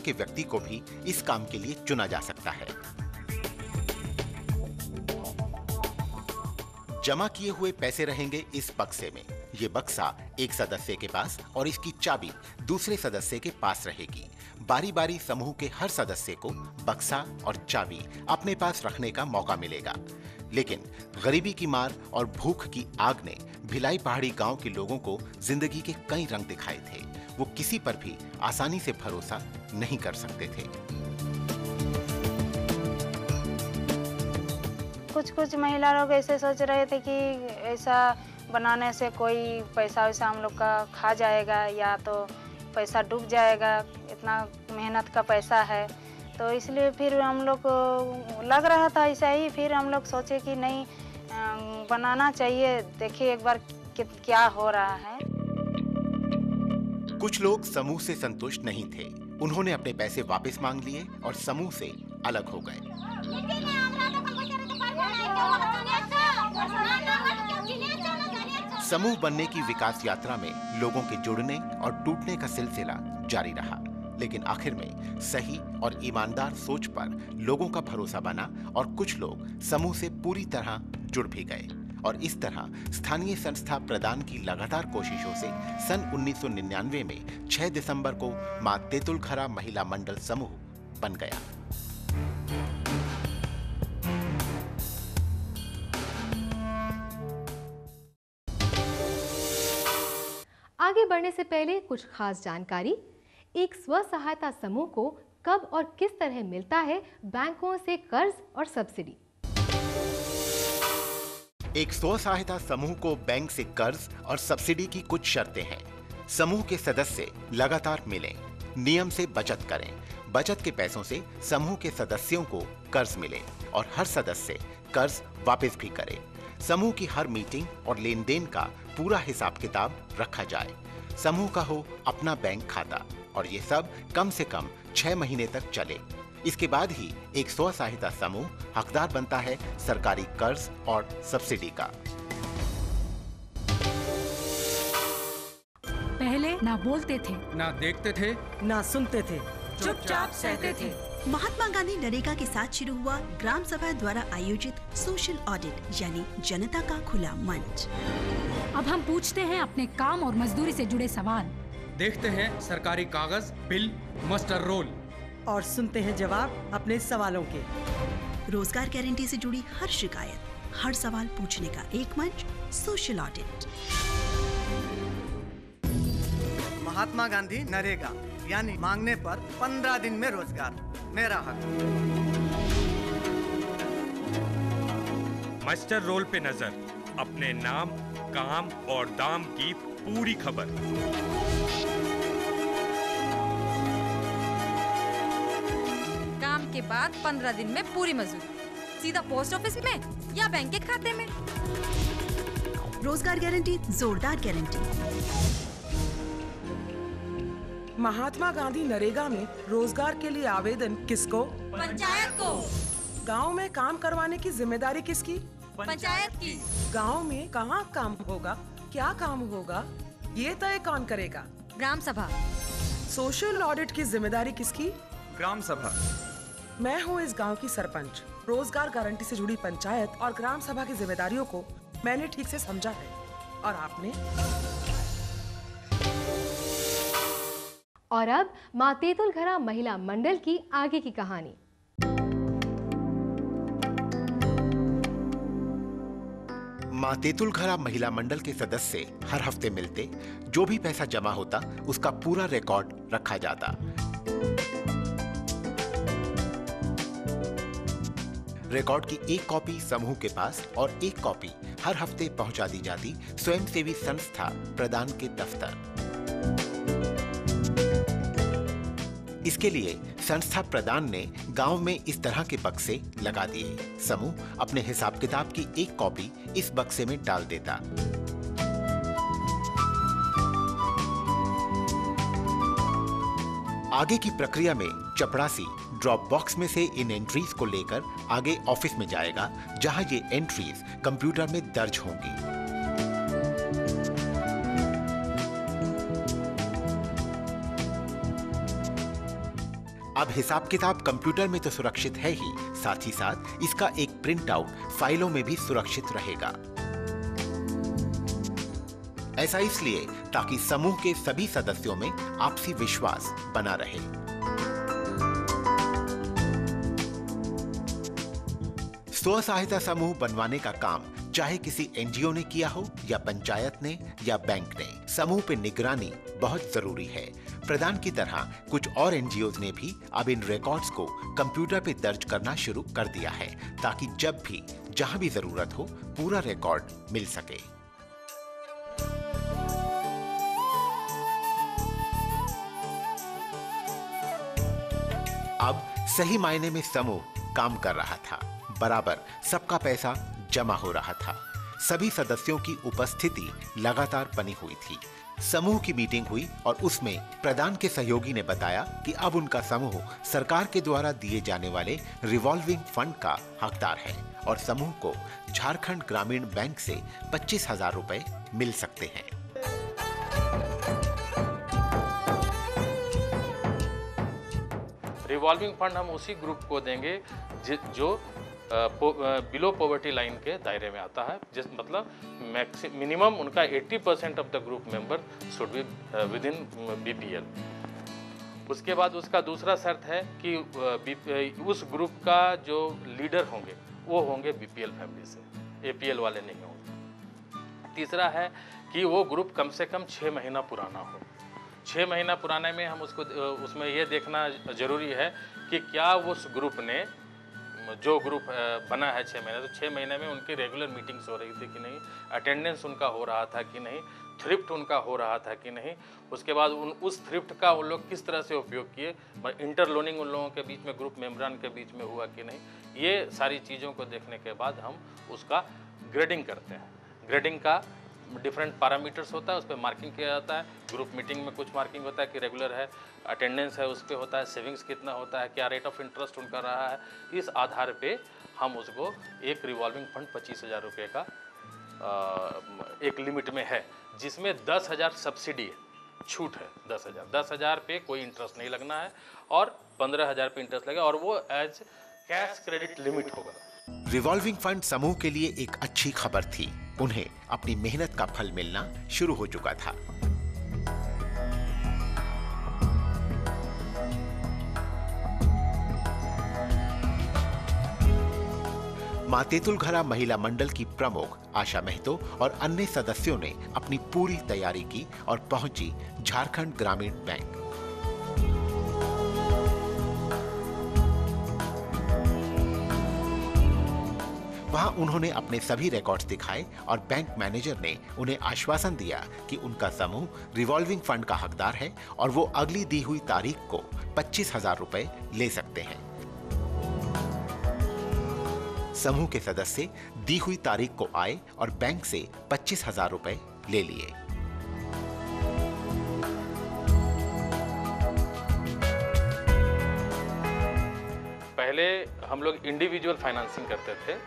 के व्यक्ति को भी इस काम के लिए चुना जा सकता है। जमा किए हुए पैसे रहेंगे इस बक्से में। ये बक्सा एक सदस्य के पास और इसकी चाबी दूसरे सदस्य के पास रहेगी। बारी बारी समूह के हर सदस्य को बक्सा और चाबी अपने पास रखने का मौका मिलेगा। लेकिन गरीबी की मार और भूख की आग ने भिलाई पहाड़ी गांव के लोगों को जिंदगी के कई रंग दिखाए थे। वो किसी पर भी आसानी से भरोसा नहीं कर सकते थे। कुछ महिला लोग ऐसे सोच रहे थे कि ऐसा बनाने से कोई पैसा वैसा हम लोग का खा जाएगा या तो पैसा डूब जाएगा, इतना मेहनत का पैसा है। तो इसलिए फिर हम लोग को लग रहा था ऐसा ही। फिर हम लोग सोचे कि नहीं, बनाना चाहिए, देखिए एक बार क्या हो रहा है। कुछ लोग समूह से संतुष्ट नहीं थे। उन्होंने अपने पैसे वापस मांग लिए और समूह से अलग हो गए। समूह बनने की विकास यात्रा में लोगों के जुड़ने और टूटने का सिलसिला जारी रहा, लेकिन आखिर में सही और ईमानदार सोच पर लोगों का भरोसा बना और कुछ लोग समूह से पूरी तरह जुड़ भी गए। और इस तरह स्थानीय संस्था प्रदान की लगातार कोशिशों से सन 1999 में 6 दिसंबर को मां तेतुल घरा महिला मंडल समूह बन गया। आगे बढ़ने से पहले कुछ खास जानकारी। एक स्व सहायता समूह को कब और किस तरह मिलता है बैंकों से कर्ज और सब्सिडी। एक स्व सहायता समूह को बैंक से कर्ज और सब्सिडी की कुछ शर्तें हैं। समूह के सदस्य लगातार मिलें, नियम से बचत करें, बचत के पैसों से समूह के सदस्यों को कर्ज मिले और हर सदस्य कर्ज वापस भी करे। समूह की हर मीटिंग और लेन देन का पूरा हिसाब किताब रखा जाए। समूह का हो अपना बैंक खाता और ये सब कम से कम 6 महीने तक चले। इसके बाद ही एक स्व सहायता समूह हकदार बनता है सरकारी कर्ज और सब्सिडी का। पहले ना बोलते थे, ना देखते थे, ना सुनते थे, चुपचाप सहते थे। महात्मा गांधी नरेगा के साथ शुरू हुआ ग्राम सभा द्वारा आयोजित सोशल ऑडिट यानी जनता का खुला मंच। अब हम पूछते हैं अपने काम और मजदूरी से जुड़े सवाल, देखते हैं सरकारी कागज, बिल, मस्टर रोल और सुनते हैं जवाब अपने सवालों के। रोजगार गारंटी से जुड़ी हर शिकायत, हर सवाल पूछने का एक मंच, सोशल ऑडिट। महात्मा गांधी नरेगा यानी मांगने पर 15 दिन में रोजगार, मेरा हक। मास्टर रोल पे नजर, अपने नाम, काम और दाम की पूरी खबर। काम के बाद 15 दिन में पूरी मजदूरी, सीधा पोस्ट ऑफिस में या बैंक के खाते में। रोजगार गारंटी, जोरदार गारंटी। महात्मा गांधी नरेगा में रोजगार के लिए आवेदन किसको? पंचायत को। गांव में काम करवाने की जिम्मेदारी किसकी? पंचायत की। गांव में कहाँ काम होगा, क्या काम होगा, ये तय कौन करेगा? ग्राम सभा। सोशल ऑडिट की जिम्मेदारी किसकी? ग्राम सभा। मैं हूँ इस गांव की सरपंच। रोजगार गारंटी से जुड़ी पंचायत और ग्राम सभा की जिम्मेदारियों को मैंने ठीक से समझा है, और आपने? और अब मां तेतुल घरा महिला मंडल की आगे की कहानी। मां तेतुल घरा महिला मंडल के सदस्य हर हफ्ते मिलते, जो भी पैसा जमा होता उसका पूरा रिकॉर्ड रखा जाता। रिकॉर्ड की एक कॉपी समूह के पास और एक कॉपी हर हफ्ते पहुंचा दी जाती स्वयंसेवी संस्था प्रदान के दफ्तर। इसके लिए संस्था प्रदान ने गांव में इस तरह के बक्से लगा दिए। समूह अपने हिसाब किताब की एक कॉपी इस बक्से में डाल देता। आगे की प्रक्रिया में चपरासी ड्रॉप बॉक्स में से इन एंट्रीज को लेकर आगे ऑफिस में जाएगा, जहां ये एंट्रीज कंप्यूटर में दर्ज होंगी। अब हिसाब किताब कंप्यूटर में तो सुरक्षित है ही, साथ ही साथ इसका एक प्रिंट आउट फाइलों में भी सुरक्षित रहेगा। ऐसा इसलिए ताकि समूह के सभी सदस्यों में आपसी विश्वास बना रहे। स्व सहायता समूह बनवाने का काम चाहे किसी एनजीओ ने किया हो या पंचायत ने या बैंक ने, समूह पे निगरानी बहुत जरूरी है। प्रदान की तरह कुछ और एनजीओज ने भी अब इन रिकॉर्ड्स को कंप्यूटर पे दर्ज करना शुरू कर दिया है, ताकि जब भी जहां भी जरूरत हो पूरा रिकॉर्ड मिल सके। अब सही मायने में समूह काम कर रहा था, बराबर सबका पैसा जमा हो रहा था, सभी सदस्यों की उपस्थिति लगातार बनी हुई थी। समूह की मीटिंग हुई और उसमें प्रधान के सहयोगी ने बताया कि अब उनका समूह सरकार के द्वारा दिए जाने वाले रिवॉल्विंग फंड का हकदार है और समूह को झारखंड ग्रामीण बैंक से 25,000 रुपए मिल सकते हैं। रिवॉल्विंग फंड हम उसी ग्रुप को देंगे जो बिलो पॉवर्टी लाइन के दायरे में आता है, जिस मतलब मिनिमम उनका 80% of the group member should be with in BPL. उसके बाद उसका दूसरा शर्त है कि उस ग्रुप का जो लीडर होंगे वो होंगे बीपीएल फैमिली से, एपीएल वाले नहीं होंगे। तीसरा है कि वो ग्रुप कम से कम 6 महीना पुराना हो। 6 महीना पुराने में हम उसमें ये देखना जरूरी है कि क्या उस ग्रुप ने जो ग्रुप बना है 6 महीने, तो 6 महीने में उनकी रेगुलर मीटिंग्स हो रही थी कि नहीं, अटेंडेंस उनका हो रहा था कि नहीं, थ्रिफ्ट उनका हो रहा था कि नहीं। उसके बाद उस थ्रिफ्ट का उन लोग किस तरह से उपयोग किए, इंटरलोनिंग उन लोगों के बीच में, ग्रुप मेम्बरान के बीच में हुआ कि नहीं। ये सारी चीज़ों को देखने के बाद हम उसका ग्रेडिंग करते हैं। ग्रेडिंग का डिफरेंट पैरामीटर्स होता है, उस पर मार्किंग किया जाता है। ग्रुप मीटिंग में कुछ मार्किंग होता है कि रेगुलर है, अटेंडेंस है उस पर होता है, सेविंग्स कितना होता है, क्या रेट ऑफ इंटरेस्ट उनका रहा है। इस आधार पे हम उसको एक रिवॉल्विंग फंड 25,000 रुपये का एक लिमिट में है, जिसमें 10,000 सब्सिडी छूट है। 10,000 पे कोई इंटरेस्ट नहीं लगना है और 15,000 पे इंटरेस्ट लगेगा और वो एज कैश क्रेडिट लिमिट होगा। रिवॉल्विंग फंड समूह के लिए एक अच्छी खबर थी, उन्हें अपनी मेहनत का फल मिलना शुरू हो चुका था। मां तेतुलघरा महिला मंडल की प्रमुख आशा महतो और अन्य सदस्यों ने अपनी पूरी तैयारी की और पहुंची झारखंड ग्रामीण बैंक। वहां उन्होंने अपने सभी रिकॉर्ड्स दिखाए और बैंक मैनेजर ने उन्हें आश्वासन दिया कि उनका समूह रिवॉल्विंग फंड का हकदार है और वो अगली दी हुई तारीख को 25,000 रुपए ले सकते हैं। समूह के सदस्य दी हुई तारीख को आए और बैंक से 25,000 रुपए ले लिए। पहले हम लोग इंडिविजुअल फाइनेंसिंग करते थे,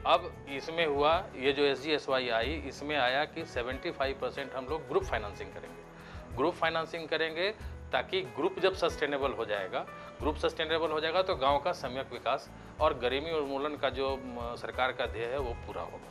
अब इसमें हुआ ये जो SGSY आई, इसमें आया कि 75% हम लोग ग्रुप फाइनेंसिंग करेंगे। ग्रुप फाइनेंसिंग करेंगे ताकि ग्रुप जब सस्टेनेबल हो जाएगा तो गांव का सम्यक विकास और गरीबी उन्मूलन का जो सरकार का ध्येय है वो पूरा होगा।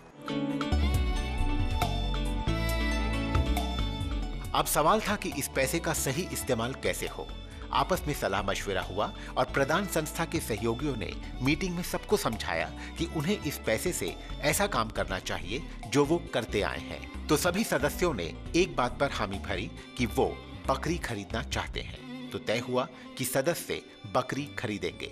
अब सवाल था कि इस पैसे का सही इस्तेमाल कैसे हो। आपस में सलाह मशविरा हुआ और प्रदान संस्था के सहयोगियों ने मीटिंग में सबको समझाया कि उन्हें इस पैसे से ऐसा काम करना चाहिए जो वो करते आए हैं। तो सभी सदस्यों ने एक बात पर हामी भरी कि वो बकरी खरीदना चाहते हैं। तो तय हुआ कि सदस्य बकरी खरीदेंगे।